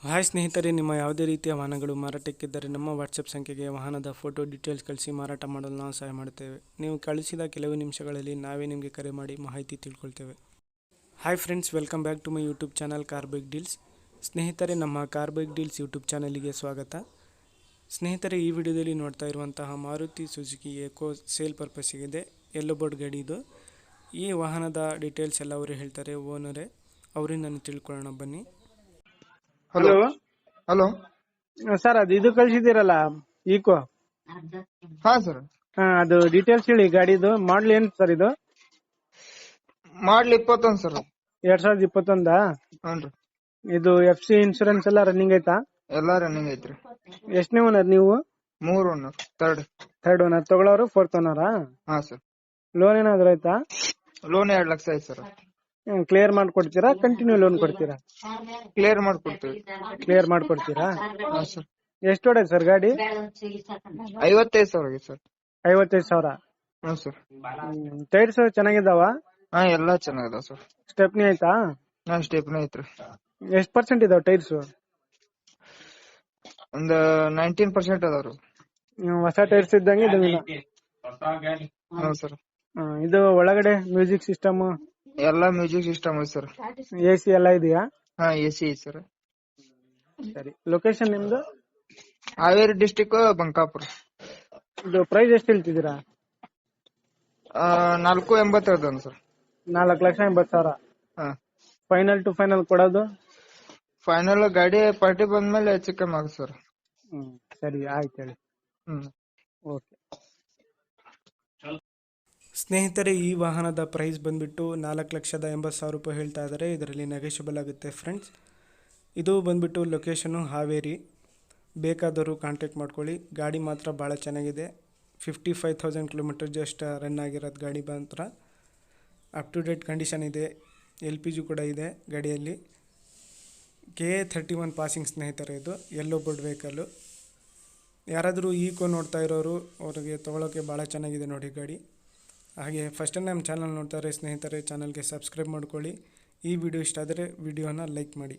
Hi ಸ್ನೇಹಿತರೆ, ನಿಮ್ಮ ಯಾವುದೇ ರೀತಿಯ ವಾಹನಗಳು ಮಾರಾಟಕ್ಕಿದ್ದರೆ ನಮ್ಮ ವಾಟ್ಸಪ್ ಸಂಖ್ಯೆಗೆ ವಾಹನದ ಫೋಟೋ ಡೀಟೇಲ್ಸ್ ಕಳಿಸಿ ಮಾರಾಟ ಮಾಡಲು ನಾವು ಸಹಾಯ ಮಾಡುತ್ತೇವೆ. ನೀವು ಕಳಿಸಿದ ಕೆಲವು ನಿಮಿಷಗಳಲ್ಲಿ ನಾವೇ ನಿಮಗೆ ಕರೆ ಮಾಡಿ ಮಾಹಿತಿ ತಿಳ್ಕೊಳ್ತೇವೆ. Hi friends, welcome back to my YouTube channel car bike deals. ಸ್ನೇಹಿತರೆ, ನಮ್ಮ ಕಾರ್ ಬೈಕ್ ಡೀಲ್ಸ್ ಯೂಟ್ಯೂಬ್ ಚಾನಲಿಗೆ ಸ್ವಾಗತ. ಸ್ನೇಹಿತರೆ, ಈ ವಿಡಿಯೋದಲ್ಲಿ ನೋಡ್ತಾ ಇರುವಂತಹ ಮಾರುತಿ ಸುಜುಕಿ ಏಕೋ ಸೇಲ್ ಪರ್ಪಸ್ಸಿಗಿದೆ. ಯೆಲ್ಲೋ ಬೋರ್ಡ್ ಗಾಡಿ ಇದು. ಈ ವಾಹನದ ಡೀಟೇಲ್ಸ್ ಎಲ್ಲ ಅವರೇ ಹೇಳ್ತಾರೆ, ಓನರೇ. ಅವರಿಂದ ತಿಳ್ಕೊಳ್ಳೋಣ ಬನ್ನಿ. ಹಲೋ ಹಲೋ ಸರ್, ಅದು ಇದು ಕಳ್ಸಿದಿರಲ್ಲ ಈಕೋ. ಹಾ ಸರ್, ಅದು ಡೀಟೇಲ್ಸ್ ಹೇಳಿ. ಗಾಡಿದು ಮಾಡ್ಲಿ ಏನ್ ಸರ್? ಇದು ಮಾಡ್ಲಿ 21 ಸರ್. 2021. ಹ್ಞೂ. ಇದು FC ಇನ್ಶೂರೆನ್ಸ್ ಎಲ್ಲ ರನ್ನಿಂಗ್ ಐತಾ? ಎಲ್ಲಾ ರನ್ನಿಂಗ್ ಐತ್ರಿ. ಎಷ್ಟನೇ ಓನರ್ ನೀವು? 3 ಓನರ್. Third owner. ತಗೊಳ್ಳೋರು 4th ಓನರಾ? ಹಾ ಸರ್. ಲೋನ್ ಏನಾದ್ರು ಐತಾ? ಲೋನ್ 2 ಲಕ್ಷ ಐತಿ ಸರ್. ಕ್ಲಿಯರ್ ಮಾಡ್ಕೊಡ್ತೀರಾ? ಕಂಟಿನ್ಯೂ ಲೋನ್ ಕೊಡ್ತೀರಾ? ಕ್ಲಿಯರ್ ಮಾಡ್ಕೊಡ್ತೀವಿ. ಕ್ಲಿಯರ್ ಮಾಡ್ಕೊಡ್ತೀರಾ? ಹಾ ಸರ್. ಎಷ್ಟು ಹೊಡೆದ್ ಸರ್ ಗಾಡಿ? 55,000 ಆಗೈತೆ ಸರ್. 55,000. ಹ್ಞೂ ಸರ್. ಟೈರ್ಸ್ ಚೆನ್ನಾಗಿದಾವ? ಹಾ, ಎಲ್ಲಾ ಚೆನ್ನಾಗದ ಸರ್. ಸ್ಟೆಪ್ನಿ ಆಯ್ತಾ? ಹಾ, ಸ್ಟೆಪ್ನಿ ಐತ್ರಿ. ಎಷ್ಟು ಪರ್ಸೆಂಟ್ ಇದಾವ ಟೈರ್ಸ್? ಒಂದ್ 19% ಅದಾವ್ರಿ. ಹೊಸ ಟೈರ್ಸ್ ಇದ್ದಂಗೆ ಇದಾವೆ. ಹ್ಞೂ ಸರ್. ಇದು ಒಳಗಡೆ ಮ್ಯೂಸಿಕ್ ಸಿಸ್ಟಮ್ ಎಲ್ಲಾ ಮ್ಯೂಸಿಕ್ ಸಿಸ್ಟಮ್ ಐತಿ ಸರ್. AC ಎಲ್ಲ ಇದೆಯಾ? ಹಾ, AC ಐತಿ ಸರ್. ಸರಿ. ಲೊಕೇಶನ್ ನಿಮ್ದು? ಹಾವೇರಿ ಡಿಸ್ಟಿಕ್, ಬಂಕಾಪುರ. ಇದು ಪ್ರೈಸ್ ಎಷ್ಟು ಹೇಳ್ತಿದ್ದೀರಾ? 480 ಹೇಳ್ತಾನೆ ಸರ್. 4,80,000. ಹಾ. ಫೈನಲ್ ಟು ಫೈನಲ್ ಕೊಡೋದು? ಫೈನಲ್ ಗಾಡಿ ಪಾರ್ಟಿ ಬಂದ್ಮೇಲೆ ಹೆಚ್ಚು ಕಮ್ಮಿ ಆಗುತ್ತೆ ಸರ್. ಸರಿ, ಆಯ್ತು ಹೇಳಿ. ಓಕೆ. ಸ್ನೇಹಿತರೆ, ಈ ವಾಹನದ ಪ್ರೈಸ್ ಬಂದುಬಿಟ್ಟು 4,80,000 ರೂಪಾಯಿ ಹೇಳ್ತಾ ಇದ್ದಾರೆ. ಇದರಲ್ಲಿ ನೆಗೋಷಿಯಬಲ್ ಆಗುತ್ತೆ ಫ್ರೆಂಡ್ಸ್. ಇದು ಬಂದುಬಿಟ್ಟು ಲೊಕೇಶನು ಹಾವೇರಿ. ಬೇಕಾದವರು ಕಾಂಟ್ಯಾಕ್ಟ್ ಮಾಡ್ಕೊಳ್ಳಿ. ಗಾಡಿ ಮಾತ್ರ ಭಾಳ ಚೆನ್ನಾಗಿದೆ. 55,000 ಕಿಲೋಮೀಟರ್ ಜಸ್ಟ್ ರನ್ ಆಗಿರೋದು ಗಾಡಿ ಮಾತ್ರ. ಅಪ್ ಟು ಡೇಟ್ ಕಂಡೀಷನ್ ಇದೆ. LPG ಕೂಡ ಇದೆ ಗಾಡಿಯಲ್ಲಿ. KA 31 ಪಾಸಿಂಗ್ ಸ್ನೇಹಿತರೆ. ಇದು ಯೆಲ್ಲೋ ಬೋರ್ಡ್ ವೆಹಿಕಲ್ಲು. ಯಾರಾದರೂ ಈಕೋ ನೋಡ್ತಾ ಇರೋರು ಅವ್ರಿಗೆ ತೊಗೊಳೋಕ್ಕೆ ಭಾಳ ಚೆನ್ನಾಗಿದೆ ನೋಡಿ ಗಾಡಿ. ಹಾಗೆ ಫಸ್ಟ್ ಟೈಮ್ ನಮ್ಮ ಚಾನಲ್ ನೋಡ್ತಾರೆ ಸ್ನೇಹಿತರೆ, ಚಾನಲ್ಗೆ ಸಬ್ಸ್ಕ್ರೈಬ್ ಮಾಡ್ಕೊಳ್ಳಿ. ಈ ವಿಡಿಯೋ ಇಷ್ಟ ಆದರೆ ವಿಡಿಯೋನ ಲೈಕ್ ಮಾಡಿ.